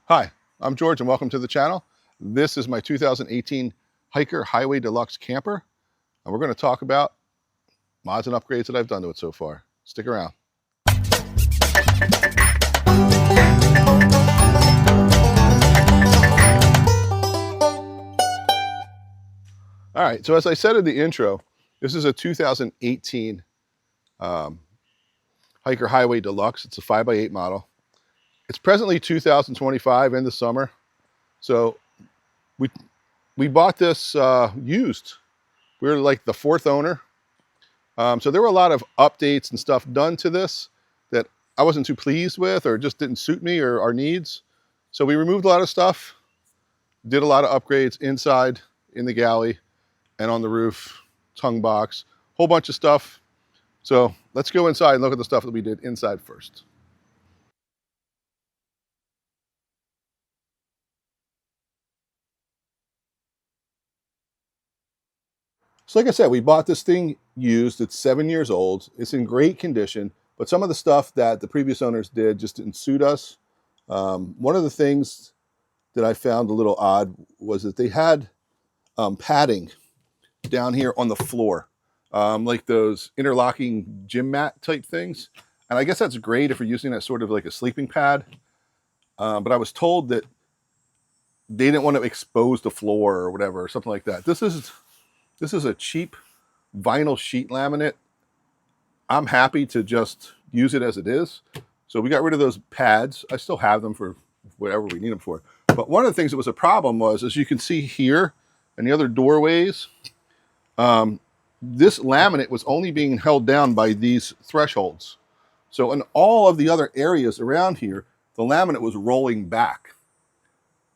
Hi, I'm George and welcome to the channel. This is my 2018 Hiker Highway Deluxe camper, and we're going to talk about mods and upgrades that I've done to it so far. Stick around. All right, so as I said in the intro, this is a 2018 Hiker Highway Deluxe. It's a 5x8 model. It's presently 2025 in the summer, so we bought this used. We're like the fourth owner. So there were a lot of updates and stuff done to this that I wasn't too pleased with or just didn't suit me or our needs. So we removed a lot of stuff, did a lot of upgrades inside in the galley and on the roof, tongue box, whole bunch of stuff. So let's go inside and look at the stuff that we did inside first. So like I said, we bought this thing used. It's 7 years old. It's in great condition, but some of the stuff that the previous owners did just didn't suit us. One of the things that I found a little odd was that they had padding down here on the floor, like those interlocking gym mat type things. And I guess that's great if you're using that sort of like a sleeping pad. But I was told that they didn't want to expose the floor or whatever, or something like that. This is a cheap vinyl sheet laminate. I'm happy to just use it as it is. So we got rid of those pads. I still have them for whatever we need them for. But one of the things that was a problem was, as you can see here and the other doorways, this laminate was only being held down by these thresholds. So in all of the other areas around here, the laminate was rolling back.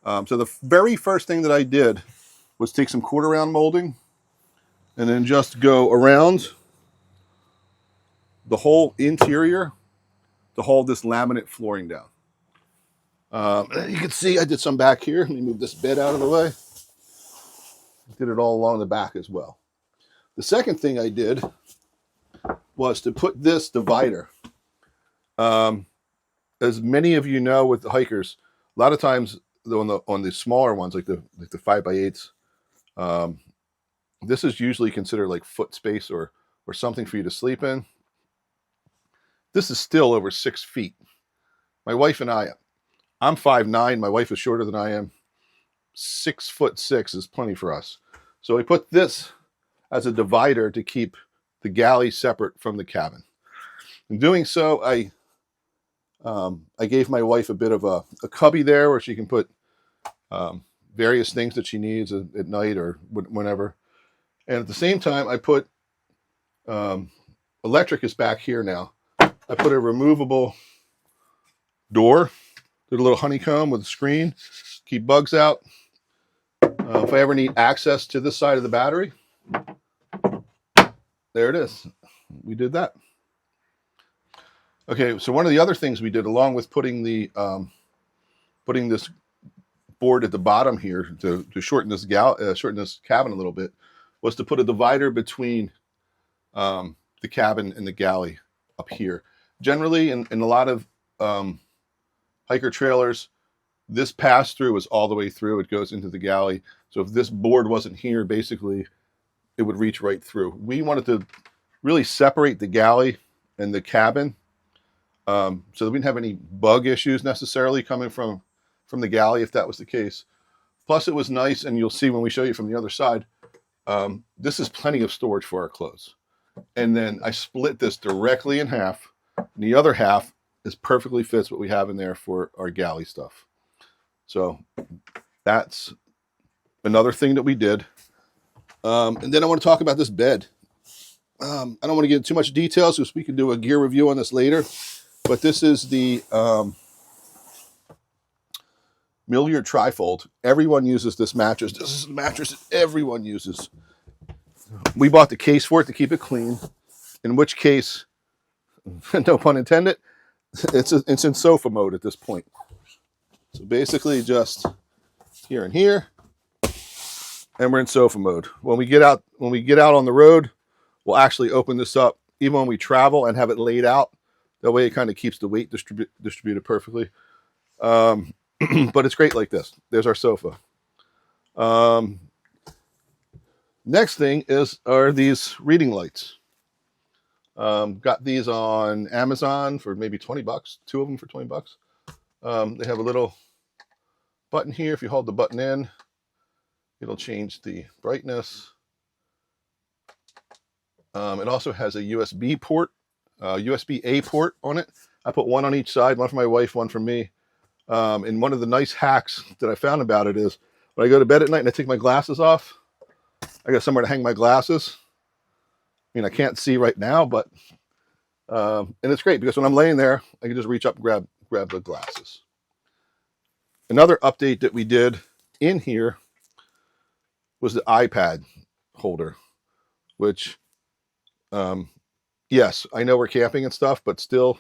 So the very first thing that I did was take some quarter round molding and then just go around the whole interior to hold this laminate flooring down. You can see I did some back here. Let me move this bed out of the way. Did it all along the back as well. The second thing I did was to put this divider. As many of you know with the hikers, a lot of times on the smaller ones, like the 5x8s, this is usually considered like foot space or something for you to sleep in. This is still over 6 feet. My wife and I'm 5'9". My wife is shorter than I am. 6'6" is plenty for us. So we put this as a divider to keep the galley separate from the cabin. In doing so, I gave my wife a bit of a cubby there where she can put various things that she needs at night or whenever. And at the same time, I put, electric is back here now. I put a removable door, did a little honeycomb with a screen, keep bugs out. If I ever need access to this side of the battery, there it is. We did that. Okay, so one of the other things we did, along with putting the putting this board at the bottom here to shorten this cabin a little bit, was to put a divider between the cabin and the galley up here. Generally, in a lot of hiker trailers, this pass-through is all the way through. It goes into the galley. So if this board wasn't here, basically, it would reach right through. We wanted to really separate the galley and the cabin so that we didn't have any bug issues necessarily coming from the galley if that was the case. Plus, it was nice, and you'll see when we show you from the other side, this is plenty of storage for our clothes. And then I split this directly in half. And the other half is perfectly fits what we have in there for our galley stuff. So that's another thing that we did. And then I want to talk about this bed. I don't want to get into too much details because we can do a gear review on this later. But this is the Milliard trifold. Everyone uses this mattress. This is a mattress that everyone uses. We bought the case for it to keep it clean, in which case, no pun intended, it's in sofa mode at this point. So basically just here and here, and we're in sofa mode. When we get out on the road, we'll actually open this up, even when we travel, and have it laid out. That way it kind of keeps the weight distributed perfectly. but it's great like this. There's our sofa. Next thing are these reading lights. Got these on Amazon for maybe 20 bucks, 2 of them for 20 bucks. They have a little button here. If you hold the button in, it'll change the brightness. It also has a USB port, USB-A port on it. I put one on each side, one for my wife, one for me. And one of the nice hacks that I found about it is when I go to bed at night and I take my glasses off, I got somewhere to hang my glasses. I mean, I can't see right now, but and it's great because when I'm laying there, I can just reach up and grab the glasses. Another update that we did in here was the iPad holder, which, yes, I know we're camping and stuff, but still,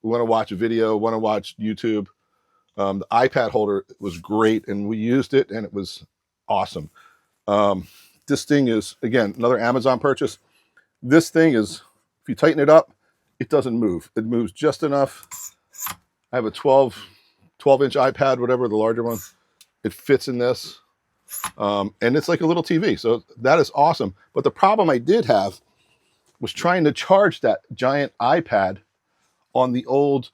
we want to watch a video, want to watch YouTube. The iPad holder was great, and we used it, and it was awesome. This thing is, again, another Amazon purchase. This thing is, if you tighten it up, it doesn't move. It moves just enough. I have a 12-inch iPad, whatever, the larger one. It fits in this. And it's like a little TV. So that is awesome. But the problem I did have was trying to charge that giant iPad on the old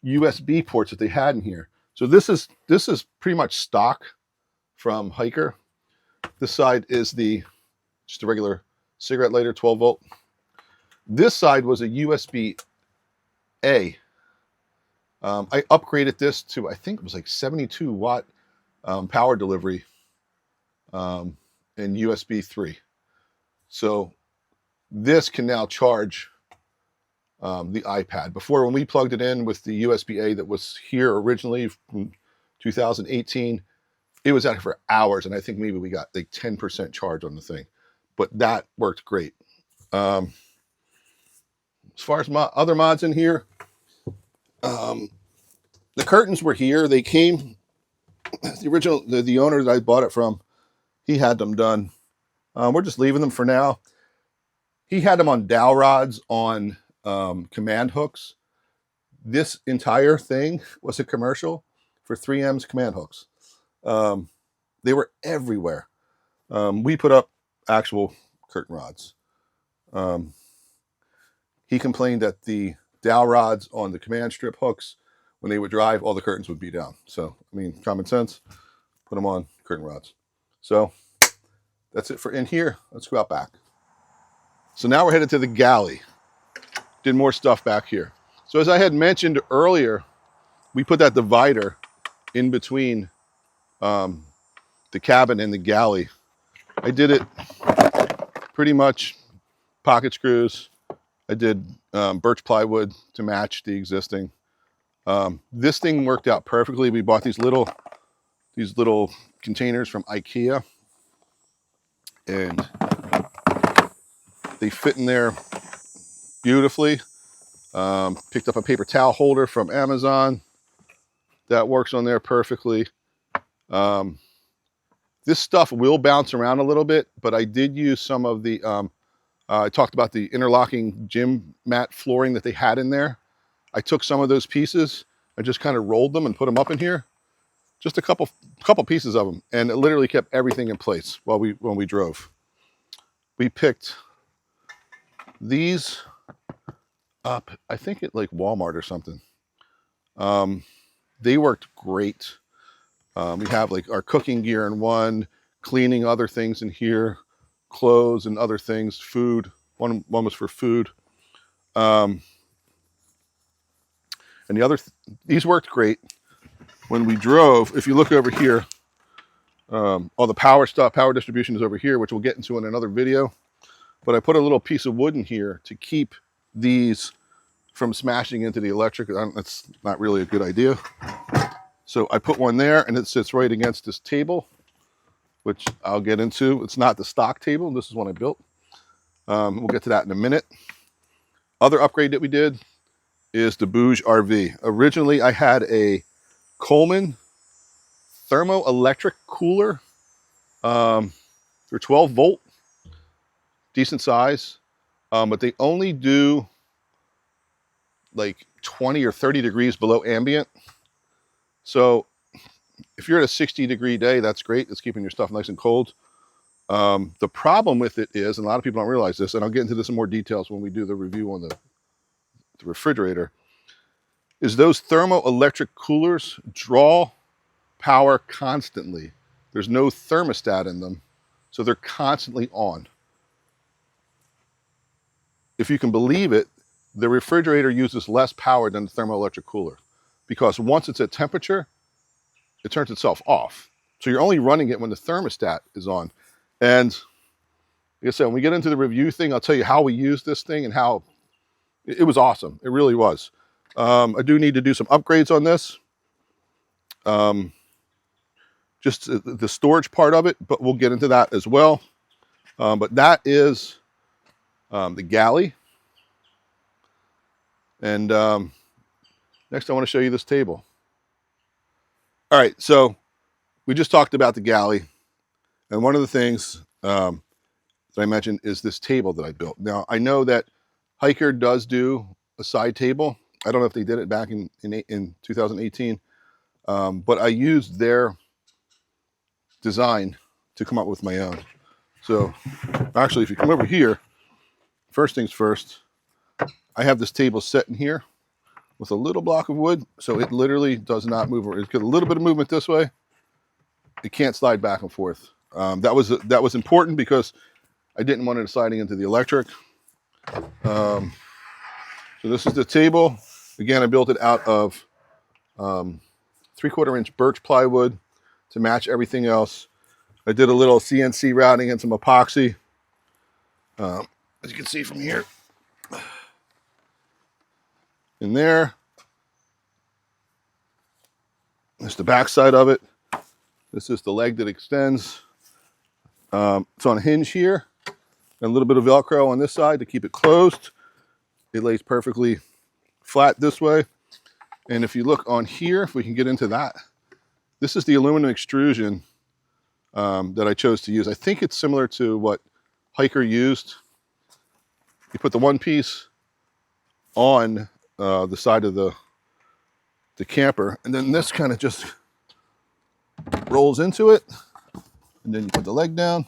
USB ports that they had in here. So this is pretty much stock from Hiker. This side is just a regular cigarette lighter, 12 volt. This side was a USB-A. I upgraded this to, I think it was like 72 watt power delivery and USB 3. So this can now charge the iPad. Before, when we plugged it in with the USB-A that was here originally from 2018, it was out for hours, and I think maybe we got like 10% charge on the thing, but that worked great. As far as other mods in here, the curtains were here. They came, the original, the owner that I bought it from, he had them done. We're just leaving them for now. He had them on dowel rods on command hooks. This entire thing was a commercial for 3M's command hooks. They were everywhere. We put up actual curtain rods. He complained that the dowel rods on the command strip hooks, when they would drive, all the curtains would be down. So, I mean, common sense, put them on curtain rods. So that's it for in here. Let's go out back. So now we're headed to the galley. Did more stuff back here. So as I had mentioned earlier, we put that divider in between the cabin and the galley. I did it pretty much pocket screws. I did birch plywood to match the existing. This thing worked out perfectly. We bought these little containers from IKEA, and they fit in there beautifully. Picked up a paper towel holder from Amazon. That works on there perfectly. This stuff will bounce around a little bit, but I did use some of the, I talked about the interlocking gym mat flooring that they had in there. I took some of those pieces, I just kind of rolled them and put them up in here. Just a couple pieces of them, and it literally kept everything in place when we drove. We picked these up, I think at like Walmart or something. They worked great. We have like our cooking gear in one, cleaning other things in here, clothes and other things, food. One was for food. And the other, these worked great. When we drove, if you look over here, all the power stuff, power distribution is over here, which we'll get into in another video. But I put a little piece of wood in here to keep these from smashing into the electric. That's not really a good idea. So I put one there, and it sits right against this table, which I'll get into. It's not the stock table. This is one I built. We'll get to that in a minute. Other upgrade that we did is the Bouge RV. Originally, I had a Coleman thermoelectric cooler. They're 12 volt, decent size, but they only do like 20 or 30 degrees below ambient. So if you're at a 60-degree day, that's great. It's keeping your stuff nice and cold. The problem with it is, and a lot of people don't realize this, and I'll get into this in more details when we do the review on the refrigerator, is those thermoelectric coolers draw power constantly. There's no thermostat in them, so they're constantly on. If you can believe it, the refrigerator uses less power than the thermoelectric cooler, because once it's at temperature, it turns itself off. So you're only running it when the thermostat is on. And like I said, when we get into the review thing, I'll tell you how we use this thing and how it was awesome. It really was. I do need to do some upgrades on this. Just the storage part of it, but we'll get into that as well. But that is the Galley. And next I want to show you this table. All right, so we just talked about the Galley. And one of the things that I mentioned is this table that I built. Now, I know that Hiker does do a side table. I don't know if they did it back in 2018, but I used their design to come up with my own. So actually, if you come over here, first things first, I have this table set in here with a little block of wood, so it literally does not move. It's got a little bit of movement this way. It can't slide back and forth. That was important because I didn't want it sliding into the electric. So this is the table. Again, I built it out of 3/4 inch birch plywood to match everything else. I did a little CNC routing and some epoxy. As you can see from here. In there. That's the back side of it. This is the leg that extends. It's on a hinge here. And a little bit of Velcro on this side to keep it closed. It lays perfectly flat this way. And if you look on here, if we can get into that, this is the aluminum extrusion that I chose to use. I think it's similar to what Hiker used. You put the one piece on the side of the camper, and then this kind of just rolls into it, and then you put the leg down.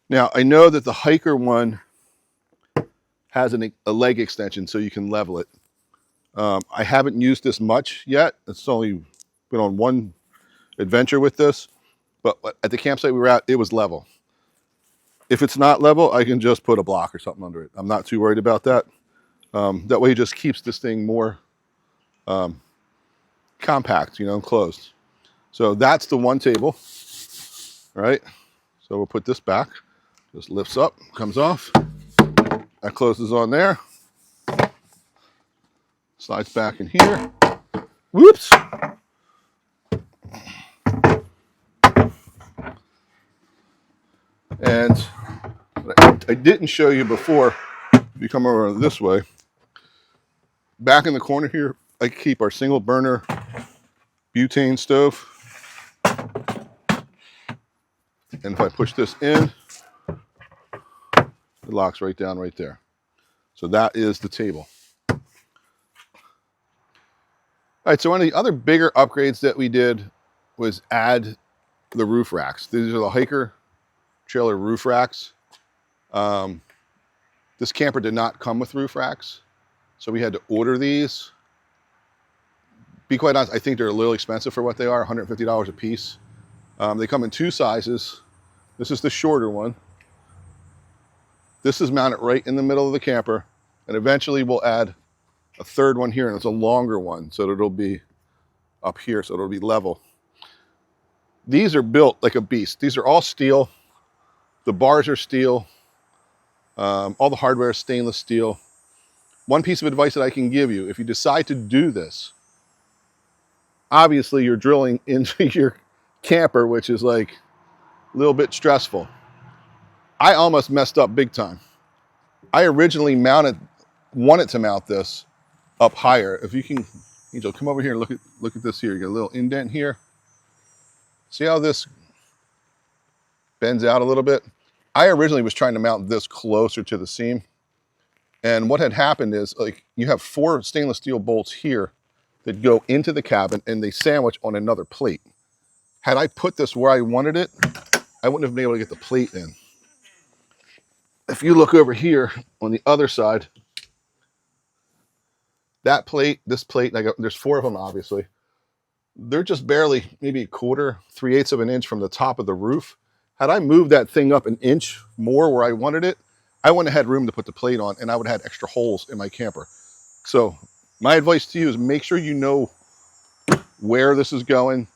Now, I know that the Hiker one has a leg extension so you can level it. I haven't used this much yet. It's only been on one adventure with this, but at the campsite we were at, it was level. If it's not level, I can just put a block or something under it. I'm not too worried about that. That way it just keeps this thing more compact, closed. So that's the one table, right? So we'll put this back. This lifts up, comes off. That closes on there. Slides back in here. Whoops. And I didn't show you before, if you come over this way, back in the corner here, I keep our single burner butane stove. And if I push this in, it locks right down right there. So that is the table. All right, so one of the other bigger upgrades that we did was add the roof racks. These are the Hiker trailer roof racks. This camper did not come with roof racks, so we had to order these. Be quite honest, I think they're a little expensive for what they are, $150 a piece. They come in two sizes. This is the shorter one. This is mounted right in the middle of the camper, and eventually we'll add a third one here, and it's a longer one, so it'll be up here, so it'll be level. These are built like a beast. These are all steel. The bars are steel. All the hardware is stainless steel. One piece of advice that I can give you, if you decide to do this, obviously you're drilling into your camper, which is like a little bit stressful. I almost messed up big time. I originally wanted to mount this up higher. If you can, Angel, come over here and look at this here. You got a little indent here. See how this bends out a little bit? I originally was trying to mount this closer to the seam, And what had happened is, like, you have 4 stainless steel bolts here that go into the cabin and they sandwich on another plate. Had I put this where I wanted it, I wouldn't have been able to get the plate in. If you look over here on the other side, that plate, this plate, there's 4 of them obviously. They're just barely maybe a quarter, 3/8 of an inch from the top of the roof. Had I moved that thing up an inch more where I wanted it, I wouldn't have had room to put the plate on, and I would have had extra holes in my camper. So my advice to you is make sure you know where this is going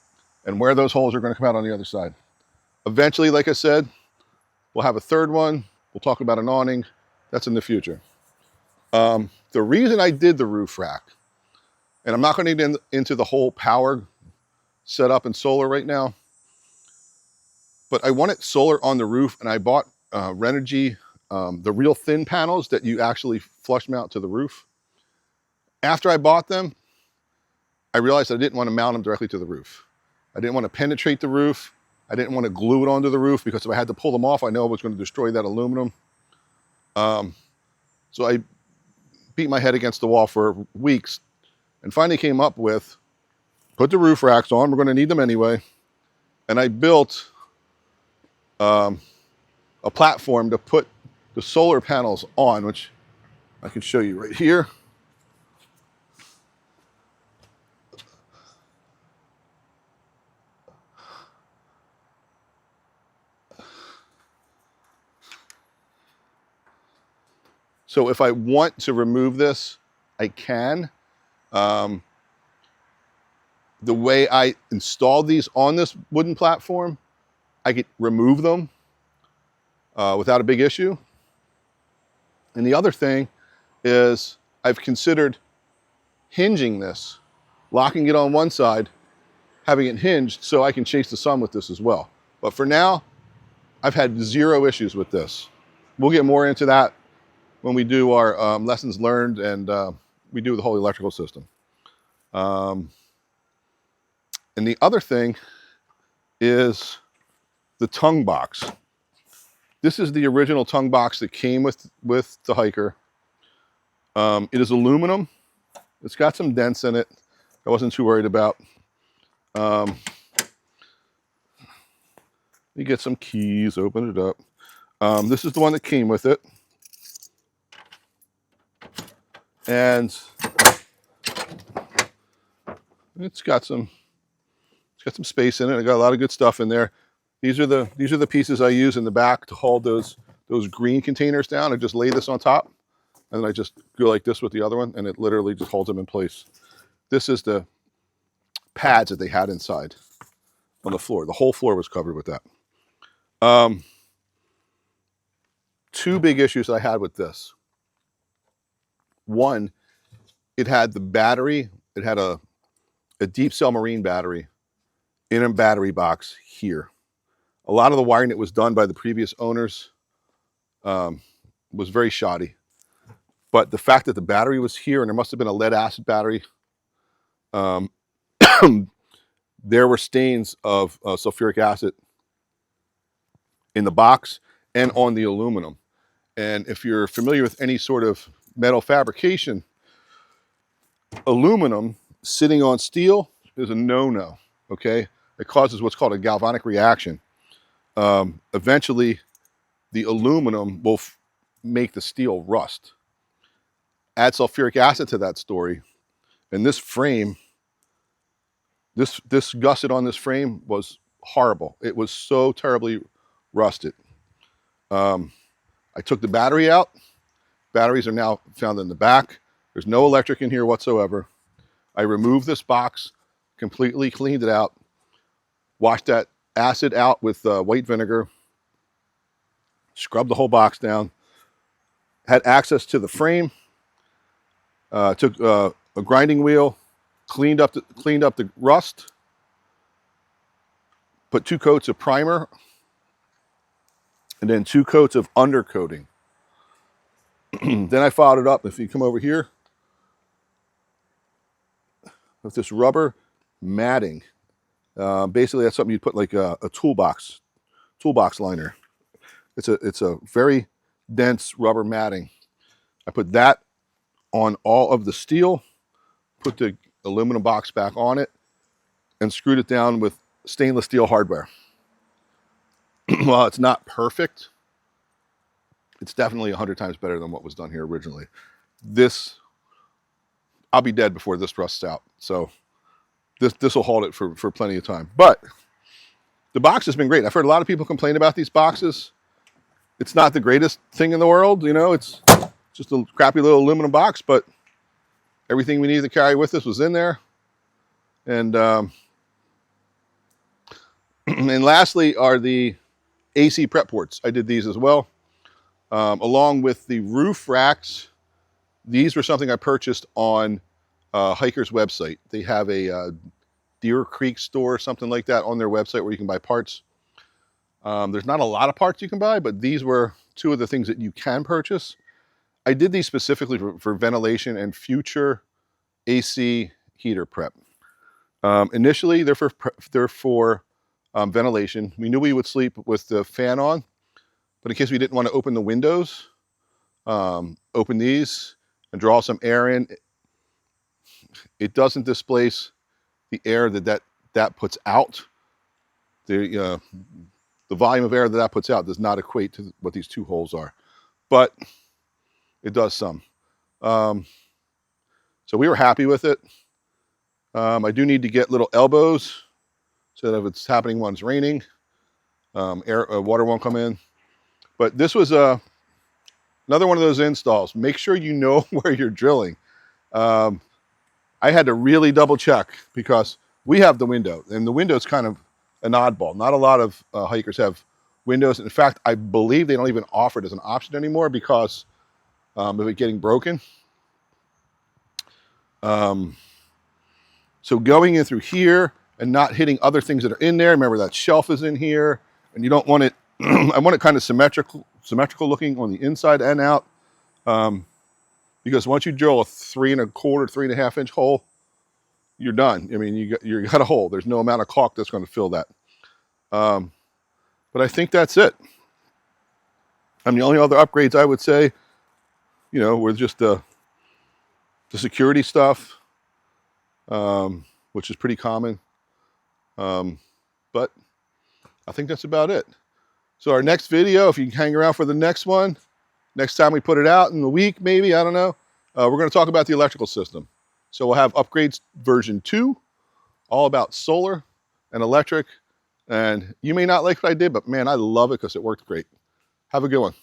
and where those holes are going to come out on the other side. Eventually, like I said, we'll have a 3rd one. We'll talk about an awning. That's in the future. The reason I did the roof rack, and I'm not going to get into the whole power setup and solar right now, but I wanted solar on the roof, and I bought Renogy, the real thin panels that you actually flush mount to the roof. After I bought them, I realized I didn't want to mount them directly to the roof. I didn't want to penetrate the roof. I didn't want to glue it onto the roof, because if I had to pull them off, I know I was going to destroy that aluminum. So I beat my head against the wall for weeks and finally came up with, put the roof racks on, we're going to need them anyway. And I built a platform to put the solar panels on, which I can show you right here. So if I want to remove this, I can. The way I installed these on this wooden platform, I could remove them without a big issue. And the other thing is I've considered hinging this, locking it on one side, having it hinged so I can chase the sun with this as well. But for now, I've had 0 issues with this. We'll get more into that when we do our lessons learned and we do the whole electrical system. And the other thing is the tongue box. This is the original tongue box that came with the Hiker. It is aluminum. It's got some dents in it. I wasn't too worried about. You get some keys, open it up. This is the one that came with it. And it's got some space in it. I got a lot of good stuff in there. These are the pieces I use in the back to hold those green containers down. I just lay this on top, and then I just go like this with the other one, and it literally just holds them in place. This is the pads that they had inside on the floor. The whole floor was covered with that. 2 big issues I had with this. One, it had the battery. It had a deep cell marine battery in a battery box here. A lot of the wiring that was done by the previous owners was very shoddy. But the fact that the battery was here, and there must have been a lead acid battery, there were stains of sulfuric acid in the box and on the aluminum. And if you're familiar with any sort of metal fabrication, aluminum sitting on steel is a no-no, okay? It causes what's called a galvanic reaction. Eventually, the aluminum will make the steel rust. Add sulfuric acid to that story, and this frame, this gusset on this frame was horrible. It was so terribly rusted. I took the battery out. Batteries are now found in the back. There's no electric in here whatsoever. I removed this box, completely cleaned it out, washed that acid out with white vinegar, scrubbed the whole box down, had access to the frame, took a grinding wheel, cleaned up the rust, put 2 coats of primer, and then 2 coats of undercoating. Then I followed it up. If you come over here, with this rubber matting. Basically, that's something you'd put like a toolbox liner. It's a very dense rubber matting. I put that on all of the steel, put the aluminum box back on it, and screwed it down with stainless steel hardware. While it's not perfect, it's definitely 100 times better than what was done here originally. This, I'll be dead before this rusts out. So this will hold it for plenty of time. But the box has been great. I've heard a lot of people complain about these boxes. It's not the greatest thing in the world, you know, it's just a crappy little aluminum box, but everything we needed to carry with us was in there. And and lastly are the AC prep ports. I did these as well. Along with the roof racks, these were something I purchased on Hiker's website. They have a Deer Creek store or something like that on their website where you can buy parts. There's not a lot of parts you can buy, but these were two of the things that you can purchase. I did these specifically for ventilation and future AC heater prep. Initially, they're for ventilation. We knew we would sleep with the fan on, but in case we didn't want to open the windows, open these and draw some air in, it doesn't displace the air that puts out. The volume of air that puts out does not equate to what these two holes are, but it does some. So we were happy with it. I do need to get little elbows so that if it's happening when it's raining, water won't come in. But this was another one of those installs. Make sure you know where you're drilling. I had to really double check because we have the window, and the window is kind of an oddball. Not a lot of hikers have windows. In fact, I believe they don't even offer it as an option anymore because of it getting broken. So going in through here and not hitting other things that are in there. Remember that shelf is in here, and you don't want it. I want it kind of symmetrical looking on the inside and out. Because once you drill a 3 1/4, 3.5 inch hole, you're done. I mean, you got a hole. There's no amount of caulk that's going to fill that. But I think that's it. I mean, the only other upgrades I would say, you know, were just the security stuff, which is pretty common. But I think that's about it. So our next video, if you can hang around for the next one, next time we put it out in a week, maybe, I don't know, we're going to talk about the electrical system. So we'll have upgrades version 2, all about solar and electric. And you may not like what I did, but man, I love it because it worked great. Have a good one.